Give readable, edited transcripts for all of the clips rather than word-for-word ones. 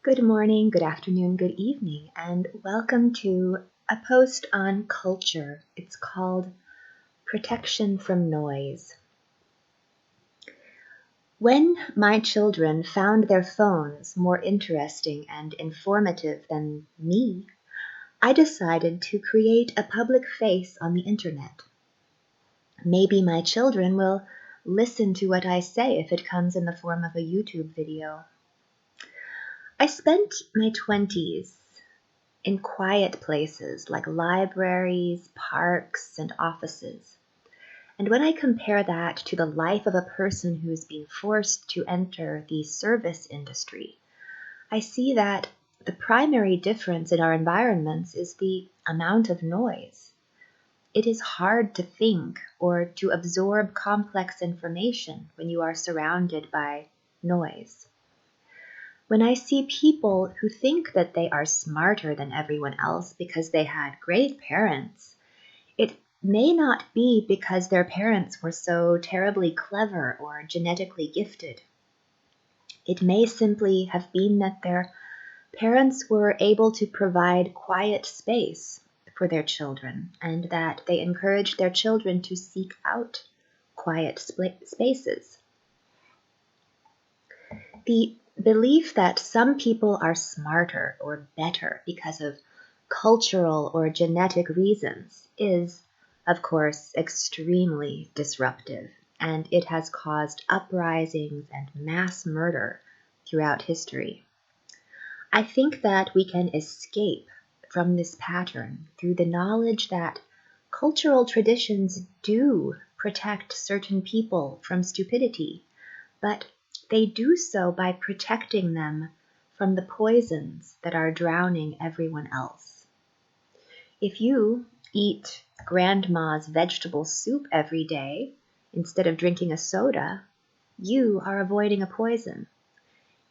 Good morning, good afternoon, good evening, and welcome to a post on culture. It's called Protection from Noise. When my children found their phones more interesting and informative than me, I decided to create a public face on the internet. Maybe my children will listen to what I say if it comes in the form of a YouTube video. I spent my 20s in quiet places like libraries, parks, and offices. And when I compare that to the life of a person who is being forced to enter the service industry, I see that the primary difference in our environments is the amount of noise. It is hard to think or to absorb complex information when you are surrounded by noise. When I see people who think that they are smarter than everyone else because they had great parents, it may not be because their parents were so terribly clever or genetically gifted. It may simply have been that their parents were able to provide quiet space for their children and that they encouraged their children to seek out quiet spaces. The belief that some people are smarter or better because of cultural or genetic reasons is, of course, extremely disruptive, and it has caused uprisings and mass murder throughout history. I think that we can escape from this pattern through the knowledge that cultural traditions do protect certain people from stupidity, but they do so by protecting them from the poisons that are drowning everyone else. If you eat grandma's vegetable soup every day instead of drinking a soda, you are avoiding a poison.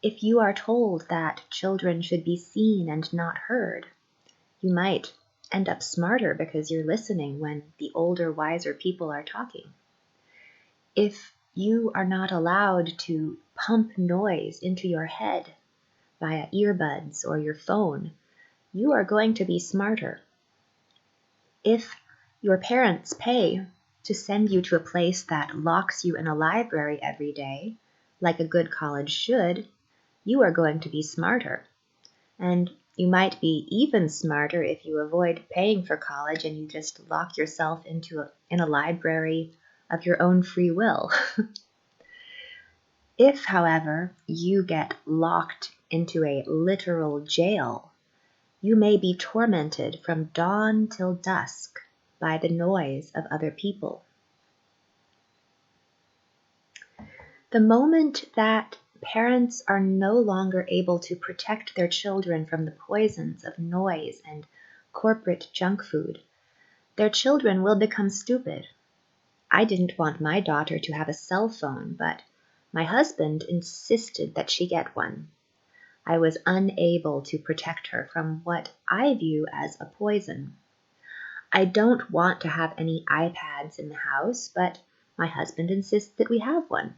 If you are told that children should be seen and not heard, you might end up smarter because you're listening when the older, wiser people are talking. If you are not allowed to pump noise into your head via earbuds or your phone, you are going to be smarter. If your parents pay to send you to a place that locks you in a library every day, like a good college should, you are going to be smarter. And you might be even smarter if you avoid paying for college and you just lock yourself in a library of your own free will. If, however, you get locked into a literal jail, you may be tormented from dawn till dusk by the noise of other people. The moment that parents are no longer able to protect their children from the poisons of noise and corporate junk food, their children will become stupid. I didn't want my daughter to have a cell phone, but my husband insisted that she get one. I was unable to protect her from what I view as a poison. I don't want to have any iPads in the house, but my husband insists that we have one.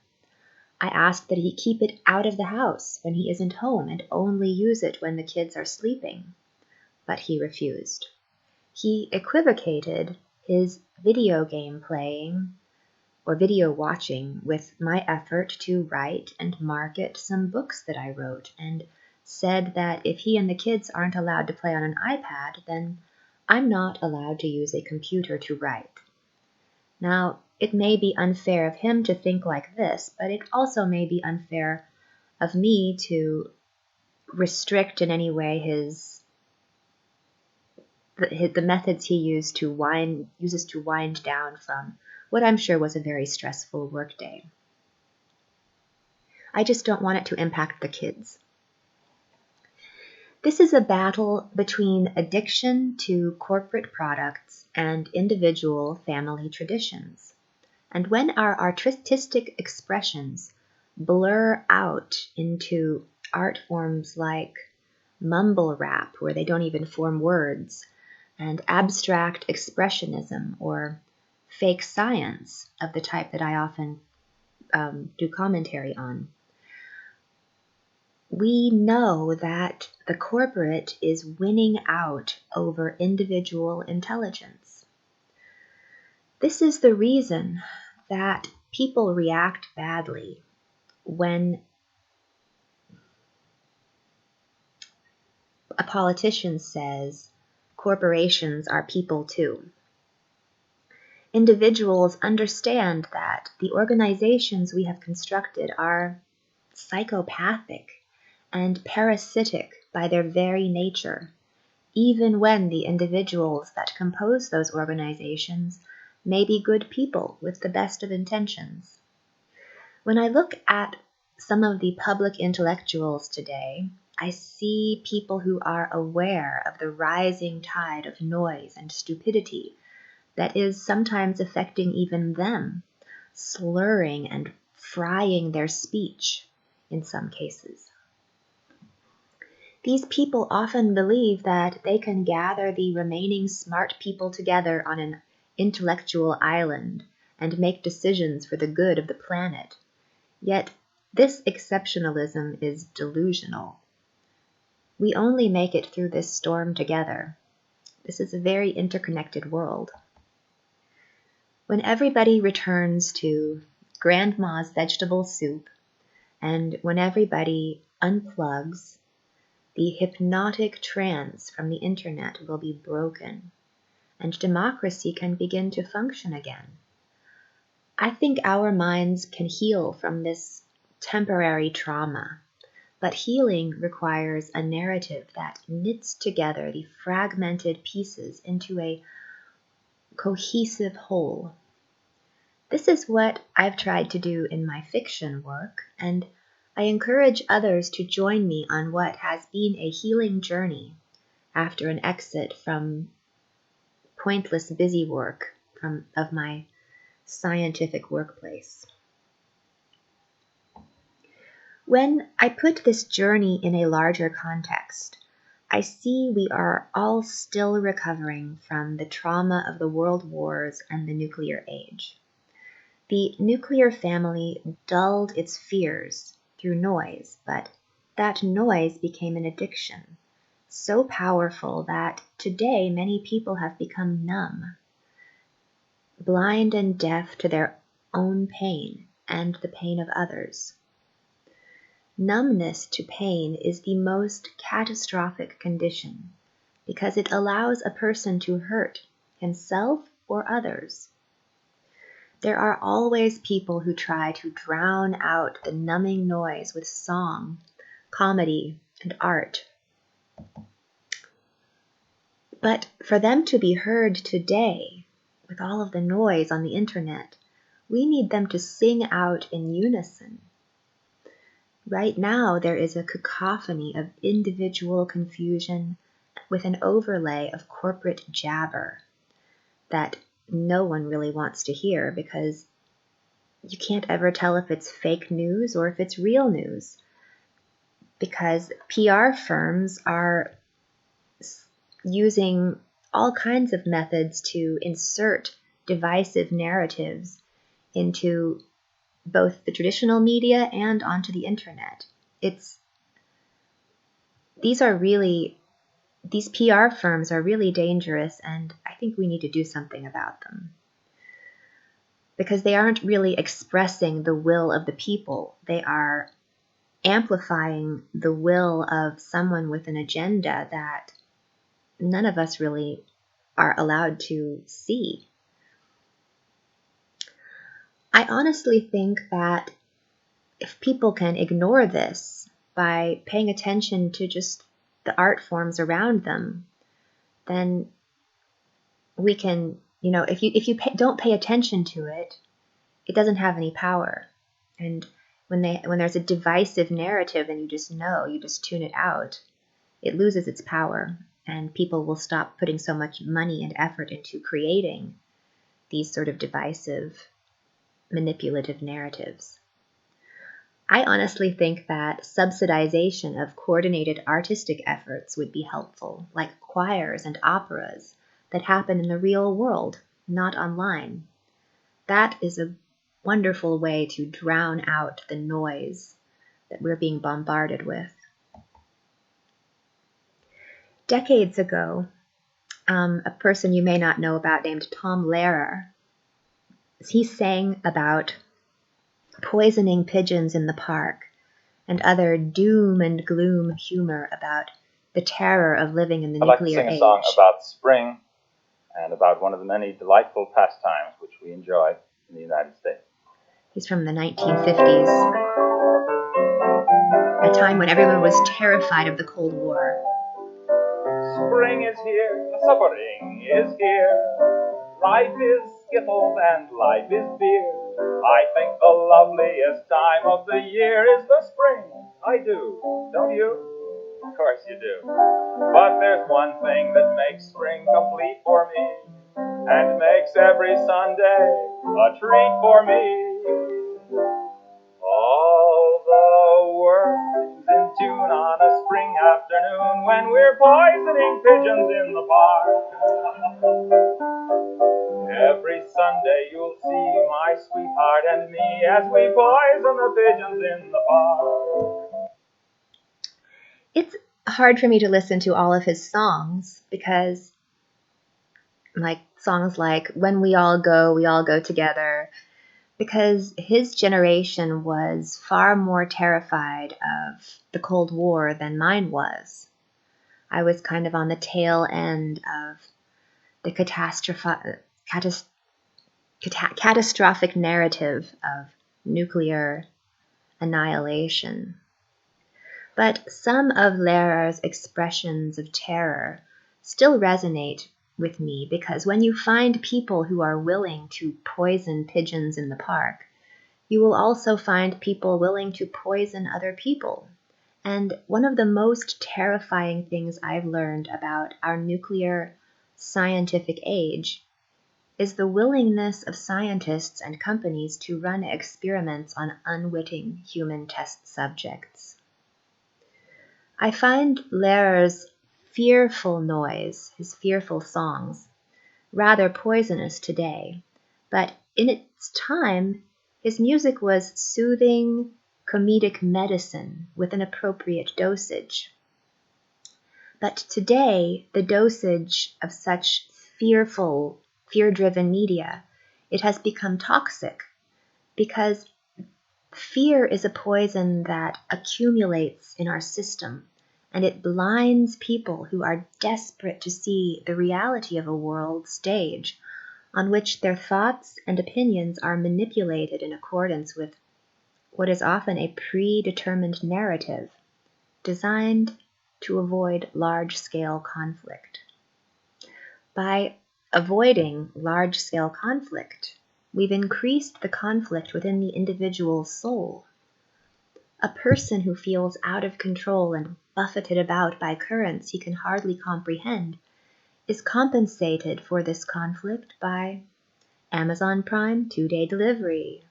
I asked that he keep it out of the house when he isn't home and only use it when the kids are sleeping, but he refused. He equivocated his video game playing or video watching with my effort to write and market some books that I wrote, and said that if he and the kids aren't allowed to play on an iPad, then I'm not allowed to use a computer to write. Now, it may be unfair of him to think like this, but it also may be unfair of me to restrict in any way the methods he uses to wind down from what I'm sure was a very stressful workday. I just don't want it to impact the kids. This is a battle between addiction to corporate products and individual family traditions. And when our artistic expressions blur out into art forms like mumble rap, where they don't even form words, and abstract expressionism or fake science of the type that I often do commentary on, We know that the corporate is winning out over individual intelligence. This is the reason that people react badly when a politician says corporations are people too. Individuals understand that the organizations we have constructed are psychopathic and parasitic by their very nature, even when the individuals that compose those organizations may be good people with the best of intentions. When I look at some of the public intellectuals today, I see people who are aware of the rising tide of noise and stupidity that is sometimes affecting even them, slurring and frying their speech in some cases. These people often believe that they can gather the remaining smart people together on an intellectual island and make decisions for the good of the planet. Yet this exceptionalism is delusional. We only make it through this storm together. This is a very interconnected world. When everybody returns to grandma's vegetable soup, and when everybody unplugs, the hypnotic trance from the internet will be broken, and democracy can begin to function again. I think our minds can heal from this temporary trauma, but healing requires a narrative that knits together the fragmented pieces into a cohesive whole. This is what I've tried to do in my fiction work, and I encourage others to join me on what has been a healing journey after an exit from pointless busy work of my scientific workplace. When I put this journey in a larger context, I see we are all still recovering from the trauma of the world wars and the nuclear age. The nuclear family dulled its fears through noise, but that noise became an addiction, so powerful that today many people have become numb, blind and deaf to their own pain and the pain of others. Numbness to pain is the most catastrophic condition because it allows a person to hurt himself or others. There are always people who try to drown out the numbing noise with song, comedy, and art. But for them to be heard today, with all of the noise on the internet, we need them to sing out in unison. Right now, there is a cacophony of individual confusion with an overlay of corporate jabber that no one really wants to hear because you can't ever tell if it's fake news or if it's real news, because PR firms are using all kinds of methods to insert divisive narratives into both the traditional media and onto the internet. These PR firms are really dangerous, and I think we need to do something about them. Because they aren't really expressing the will of the people. They are amplifying the will of someone with an agenda that none of us really are allowed to see. I honestly think that if people can ignore this by paying attention to just the art forms around them, then we can, if you don't pay attention to it, it doesn't have any power. And when there's a divisive narrative, then you just tune it out. It loses its power, and people will stop putting so much money and effort into creating these sort of divisive, manipulative narratives. I honestly think that subsidization of coordinated artistic efforts would be helpful, like choirs and operas that happen in the real world, not online. That is a wonderful way to drown out the noise that we're being bombarded with. Decades ago, a person you may not know about named Tom Lehrer, he sang about poisoning pigeons in the park and other doom and gloom humor about the terror of living in the nuclear age. I'd like to sing a song about spring and about one of the many delightful pastimes which we enjoy in the United States. He's from the 1950s, a time when everyone was terrified of the Cold War. Spring is here, spring is here. Life is skittles and life is beer. I think the loveliest time of the year is the spring. I do, don't you? Of course you do. But there's one thing that makes spring complete for me, and makes every Sunday a treat for me. All the world seems in tune on a spring afternoon when we're poisoning pigeons in the park. Every Sunday you'll see my sweetheart and me as we poison the pigeons in the park. It's hard for me to listen to all of his songs because songs like When We All Go Together, because his generation was far more terrified of the Cold War than mine was. I was kind of on the tail end of the catastrophic narrative of nuclear annihilation. But some of Lehrer's expressions of terror still resonate with me, because when you find people who are willing to poison pigeons in the park, you will also find people willing to poison other people. And one of the most terrifying things I've learned about our nuclear scientific age is the willingness of scientists and companies to run experiments on unwitting human test subjects. I find Lehrer's fearful noise, his fearful songs, rather poisonous today, but in its time, his music was soothing, comedic medicine with an appropriate dosage. But today, the dosage of such fearful, fear-driven media, it has become toxic, because fear is a poison that accumulates in our system, and it blinds people who are desperate to see the reality of a world stage on which their thoughts and opinions are manipulated in accordance with what is often a predetermined narrative designed to avoid large-scale conflict. By avoiding large-scale conflict, we've increased the conflict within the individual's soul. A person who feels out of control and buffeted about by currents he can hardly comprehend is compensated for this conflict by Amazon Prime 2-day delivery.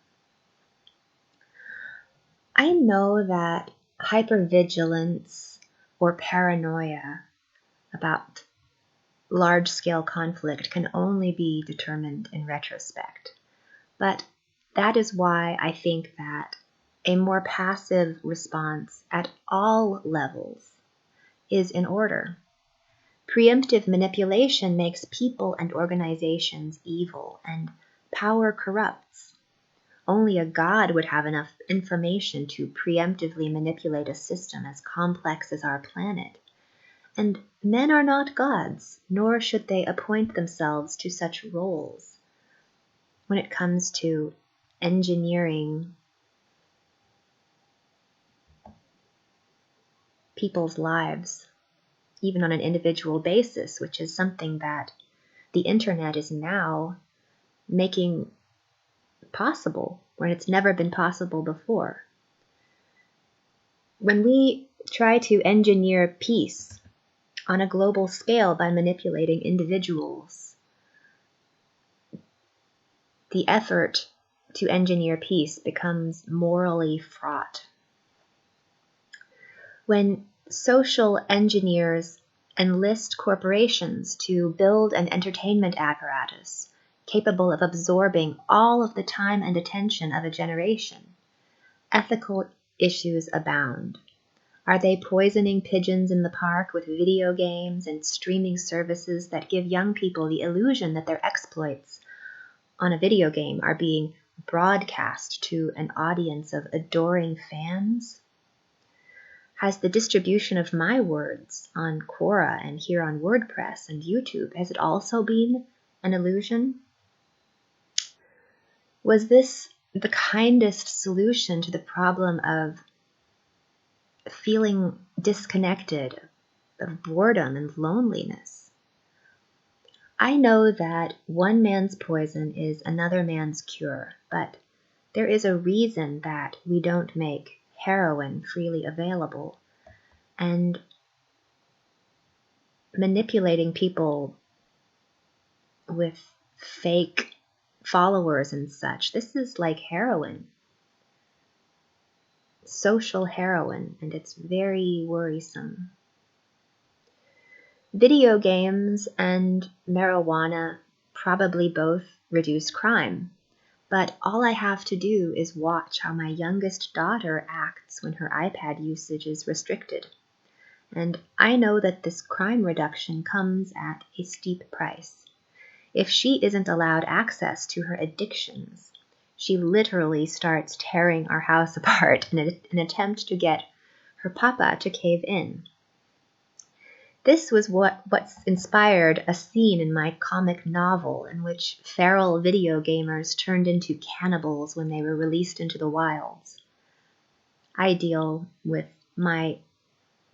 I know that hypervigilance or paranoia about large-scale conflict can only be determined in retrospect, but that is why I think that a more passive response at all levels is in order. Preemptive manipulation makes people and organizations evil, and power corrupts. Only a god would have enough information to preemptively manipulate a system as complex as our planet. And men are not gods, nor should they appoint themselves to such roles. When it comes to engineering people's lives, even on an individual basis, which is something that the internet is now making possible, when it's never been possible before. When we try to engineer peace on a global scale by manipulating individuals, the effort to engineer peace becomes morally fraught. When social engineers enlist corporations to build an entertainment apparatus capable of absorbing all of the time and attention of a generation, ethical issues abound. Are they poisoning pigeons in the park with video games and streaming services that give young people the illusion that their exploits on a video game are being broadcast to an audience of adoring fans? Has the distribution of my words on Quora and here on WordPress and YouTube, has it also been an illusion? Was this the kindest solution to the problem of feeling disconnected, of boredom and loneliness? I know that one man's poison is another man's cure, but there is a reason that we don't make heroin freely available, and manipulating people with fake followers and such, this is like heroin, social heroin, and it's very worrisome. Video games and marijuana probably both reduce crime, but all I have to do is watch how my youngest daughter acts when her iPad usage is restricted. And I know that this crime reduction comes at a steep price. If she isn't allowed access to her addictions, she literally starts tearing our house apart in an attempt to get her papa to cave in. This was what's inspired a scene in my comic novel in which feral video gamers turned into cannibals when they were released into the wilds. I deal with my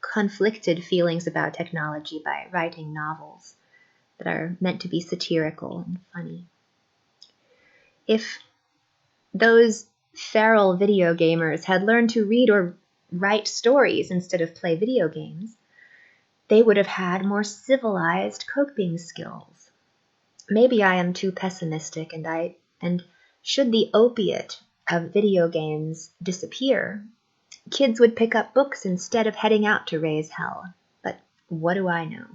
conflicted feelings about technology by writing novels that are meant to be satirical and funny. If those feral video gamers had learned to read or write stories instead of play video games, they would have had more civilized coping skills. Maybe I am too pessimistic, and should the opiate of video games disappear, kids would pick up books instead of heading out to raise hell. But what do I know?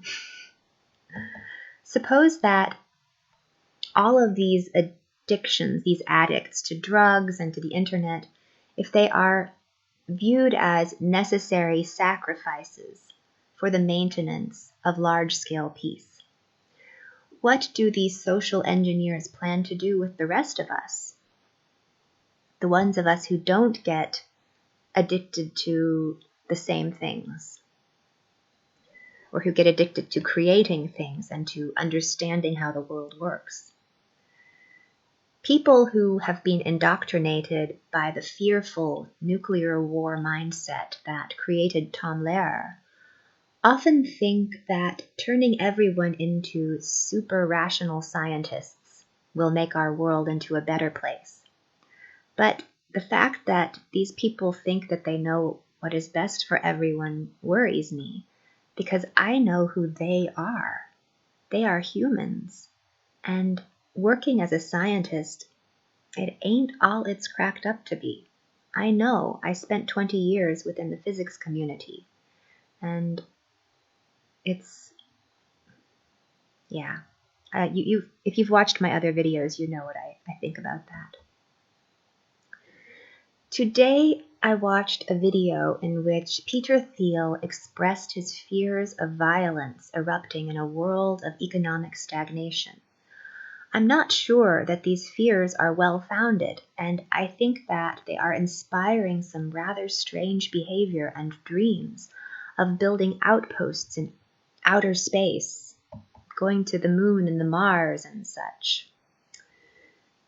Suppose that all of these addictions, these addicts to drugs and to the internet, if they are viewed as necessary sacrifices for the maintenance of large-scale peace, what do these social engineers plan to do with the rest of us? The ones of us who don't get addicted to the same things, or who get addicted to creating things and to understanding how the world works. People who have been indoctrinated by the fearful nuclear war mindset that created Tom Lehrer often think that turning everyone into super rational scientists will make our world into a better place. But the fact that these people think that they know what is best for everyone worries me, because I know who they are. They are humans. And working as a scientist, it ain't all it's cracked up to be. I know. I spent 20 years within the physics community. And it's, yeah. If you've watched my other videos, you know what I think about that. Today, I watched a video in which Peter Thiel expressed his fears of violence erupting in a world of economic stagnation. I'm not sure that these fears are well-founded, and I think that they are inspiring some rather strange behavior and dreams of building outposts in outer space, going to the moon and the Mars and such.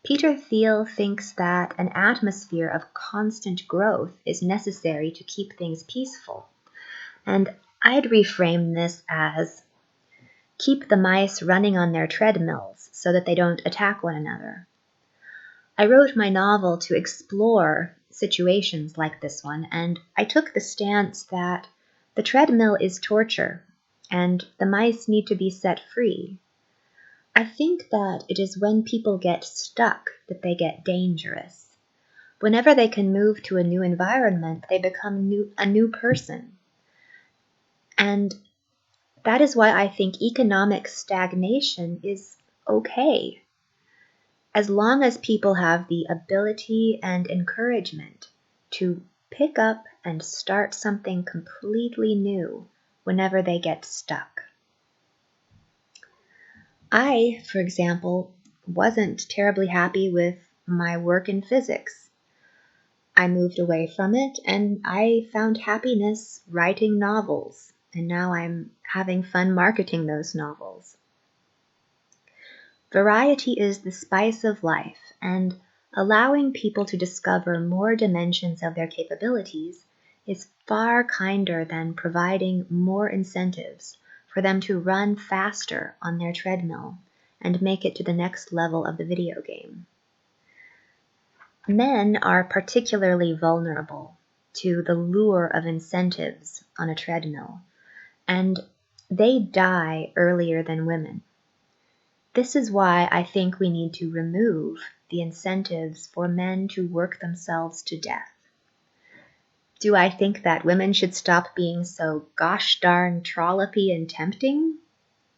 Peter Thiel thinks that an atmosphere of constant growth is necessary to keep things peaceful. And I'd reframe this as keep the mice running on their treadmills so that they don't attack one another. I wrote my novel to explore situations like this one, and I took the stance that the treadmill is torture, and the mice need to be set free. I think that it is when people get stuck that they get dangerous. Whenever they can move to a new environment, they become a new person. And that is why I think economic stagnation is okay, as long as people have the ability and encouragement to pick up and start something completely new whenever they get stuck. I, for example, wasn't terribly happy with my work in physics. I moved away from it and I found happiness writing novels, and now I'm having fun marketing those novels. Variety is the spice of life, and allowing people to discover more dimensions of their capabilities is far kinder than providing more incentives for them to run faster on their treadmill and make it to the next level of the video game. Men are particularly vulnerable to the lure of incentives on a treadmill, and they die earlier than women. This is why I think we need to remove the incentives for men to work themselves to death. Do I think that women should stop being so gosh darn trollopy and tempting?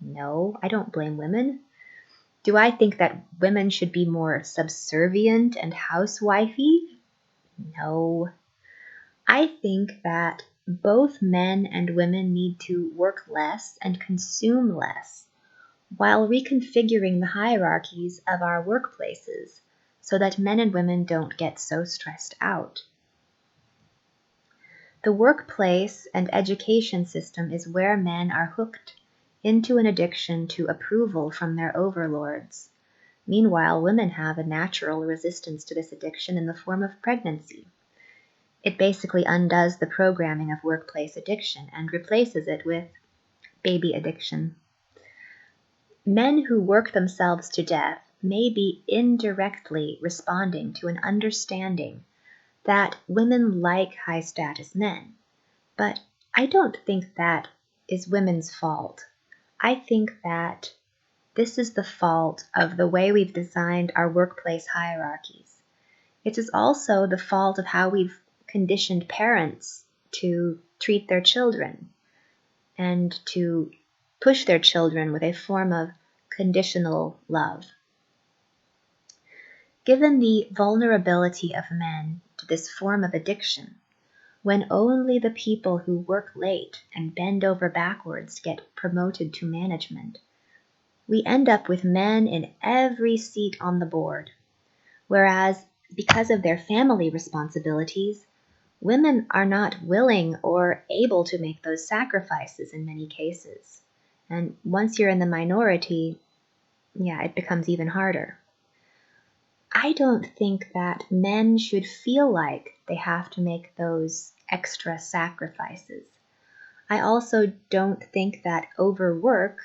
No, I don't blame women. Do I think that women should be more subservient and housewifey? No. I think that both men and women need to work less and consume less, while reconfiguring the hierarchies of our workplaces so that men and women don't get so stressed out. The workplace and education system is where men are hooked into an addiction to approval from their overlords. Meanwhile, women have a natural resistance to this addiction in the form of pregnancy. It basically undoes the programming of workplace addiction and replaces it with baby addiction. Men who work themselves to death may be indirectly responding to an understanding that women like high-status men, but I don't think that is women's fault. I think that this is the fault of the way we've designed our workplace hierarchies. It is also the fault of how we've conditioned parents to treat their children and to push their children with a form of conditional love. Given the vulnerability of men to this form of addiction, when only the people who work late and bend over backwards get promoted to management, we end up with men in every seat on the board, whereas because of their family responsibilities, women are not willing or able to make those sacrifices in many cases. And once you're in the minority, it becomes even harder. I don't think that men should feel like they have to make those extra sacrifices. I also don't think that overwork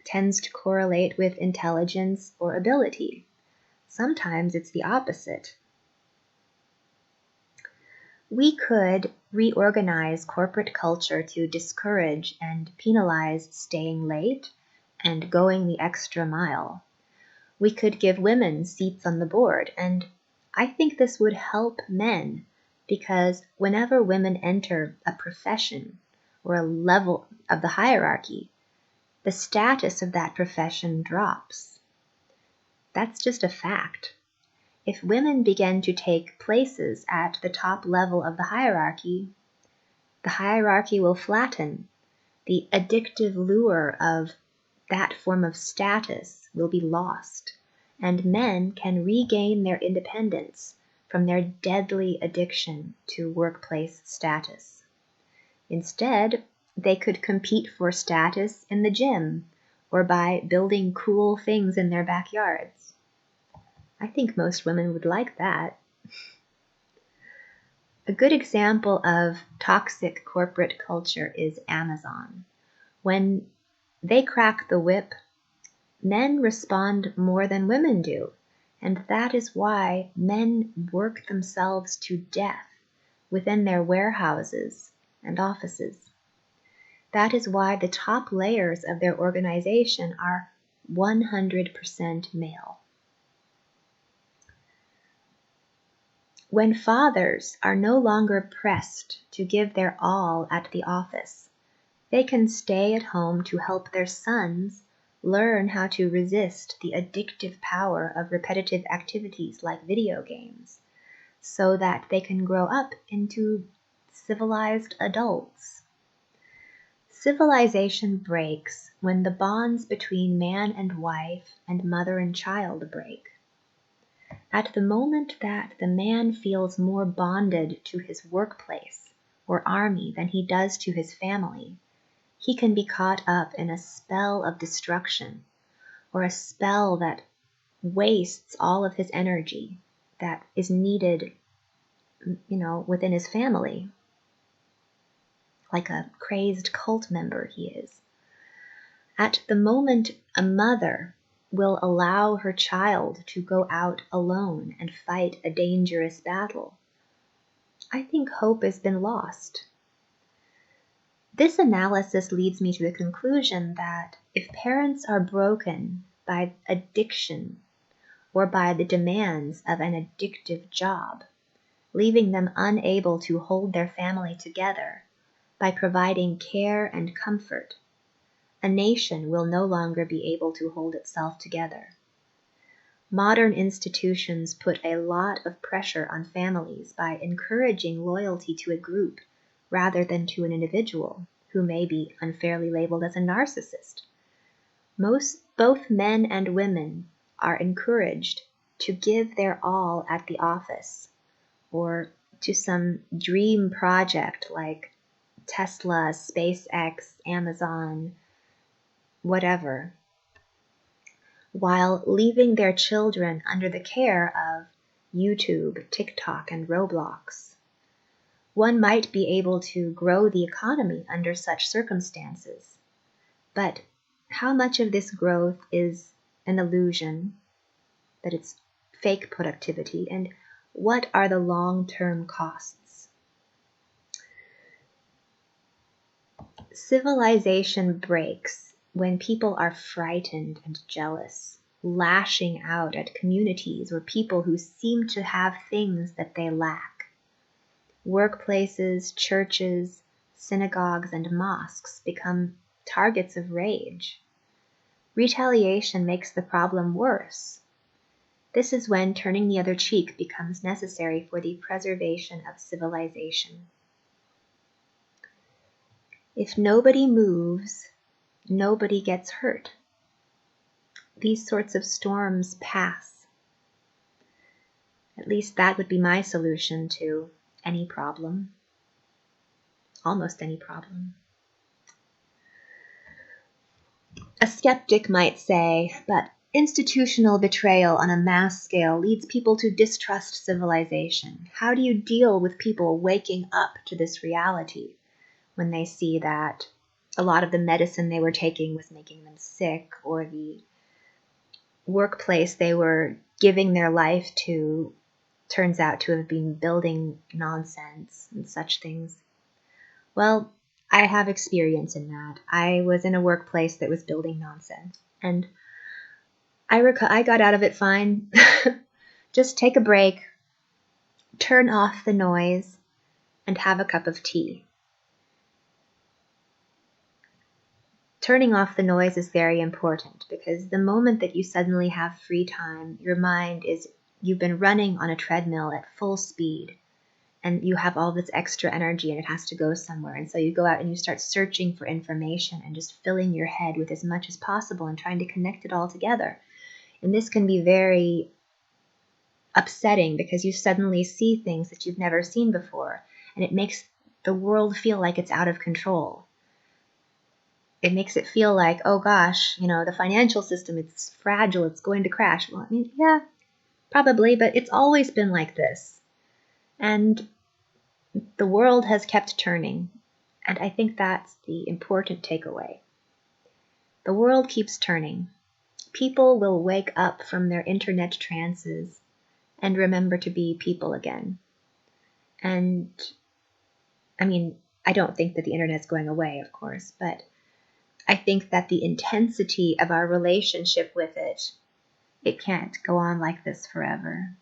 tends to correlate with intelligence or ability. Sometimes it's the opposite. We could reorganize corporate culture to discourage and penalize staying late and going the extra mile. We could give women seats on the board, and I think this would help men because whenever women enter a profession or a level of the hierarchy, the status of that profession drops. That's just a fact. If women begin to take places at the top level of the hierarchy will flatten. The addictive lure of that form of status will be lost, and men can regain their independence from their deadly addiction to workplace status. Instead, they could compete for status in the gym or by building cool things in their backyards. I think most women would like that. A good example of toxic corporate culture is Amazon. When they crack the whip, men respond more than women do, and that is why men work themselves to death within their warehouses and offices. That is why the top layers of their organization are 100% male. When fathers are no longer pressed to give their all at the office, they can stay at home to help their sons learn how to resist the addictive power of repetitive activities like video games. so that they can grow up into civilized adults. Civilization breaks when the bonds between man and wife and mother and child break. At the moment that the man feels more bonded to his workplace or army than he does to his family, he can be caught up in a spell of destruction, or a spell that wastes all of his energy that is needed, within his family. Like a crazed cult member he is. At the moment a mother will allow her child to go out alone and fight a dangerous battle, I think hope has been lost. This analysis leads me to the conclusion that if parents are broken by addiction or by the demands of an addictive job, leaving them unable to hold their family together by providing care and comfort, a nation will no longer be able to hold itself together. Modern institutions put a lot of pressure on families by encouraging loyalty to a group rather than to an individual who may be unfairly labeled as a narcissist. Both men and women are encouraged to give their all at the office or to some dream project like Tesla, SpaceX, Amazon, whatever, while leaving their children under the care of YouTube, TikTok, and Roblox. One might be able to grow the economy under such circumstances, but how much of this growth is an illusion, that it's fake productivity, and what are the long-term costs? Civilization breaks when people are frightened and jealous, lashing out at communities or people who seem to have things that they lack. Workplaces, churches, synagogues, and mosques become targets of rage. Retaliation makes the problem worse. This is when turning the other cheek becomes necessary for the preservation of civilization. If nobody moves, nobody gets hurt. These sorts of storms pass. At least that would be my solution to any problem. Almost any problem. A skeptic might say, but institutional betrayal on a mass scale leads people to distrust civilization. How do you deal with people waking up to this reality when they see that a lot of the medicine they were taking was making them sick, or the workplace they were giving their life to turns out to have been building nonsense and such things? Well, I have experience in that. I was in a workplace that was building nonsense, and I got out of it fine. Just take a break, turn off the noise, and have a cup of tea. Turning off the noise is very important, because the moment that you suddenly have free time, your mind is, you've been running on a treadmill at full speed, and you have all this extra energy and it has to go somewhere. And so you go out and you start searching for information and just filling your head with as much as possible and trying to connect it all together. And this can be very upsetting because you suddenly see things that you've never seen before, and it makes the world feel like it's out of control. It makes it feel like, oh gosh, the financial system, it's fragile, it's going to crash. Well, I mean, yeah, probably, but it's always been like this. And the world has kept turning, and I think that's the important takeaway. The world keeps turning. People will wake up from their internet trances and remember to be people again. And, I mean, I don't think that the internet's going away, of course, but I think that the intensity of our relationship with it can't go on like this forever.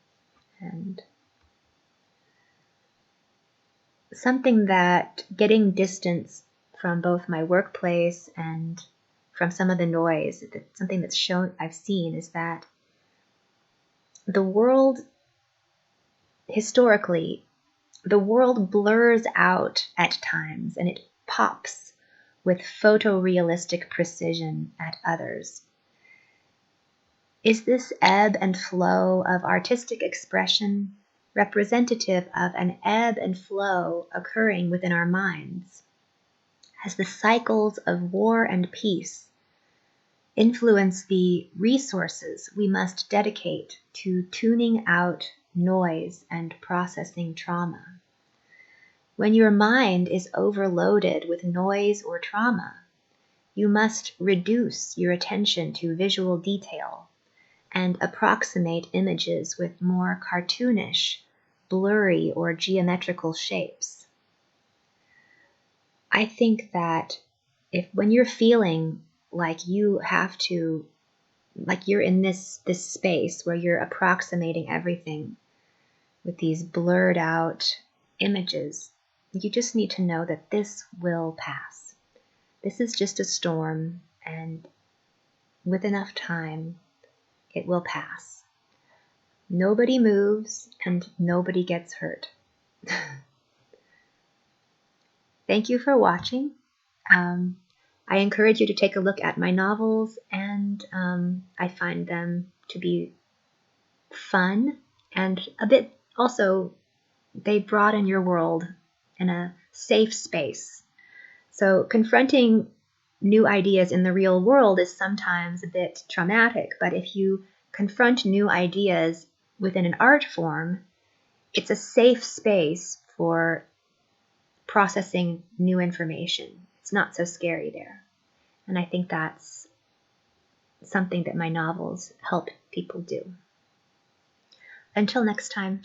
And something that getting distance from both my workplace and from some of the noise, something I've seen is that the world historically, the world blurs out at times and it pops with photorealistic precision at others. Is this ebb and flow of artistic expression representative of an ebb and flow occurring within our minds? Has the cycles of war and peace influence the resources we must dedicate to tuning out noise and processing trauma? When your mind is overloaded with noise or trauma, you must reduce your attention to visual detail and approximate images with more cartoonish, blurry, or geometrical shapes. I think that when you're feeling like you have to, like you're in this space where you're approximating everything with these blurred out images, you just need to know that this will pass. This is just a storm, and with enough time, it will pass. Nobody moves and nobody gets hurt. Thank you for watching. I encourage you to take a look at my novels, and I find them to be fun and a bit also, they broaden your world in a safe space. So confronting new ideas in the real world is sometimes a bit traumatic, but if you confront new ideas within an art form, it's a safe space for processing new information. It's not so scary there. And I think that's something that my novels help people do. Until next time.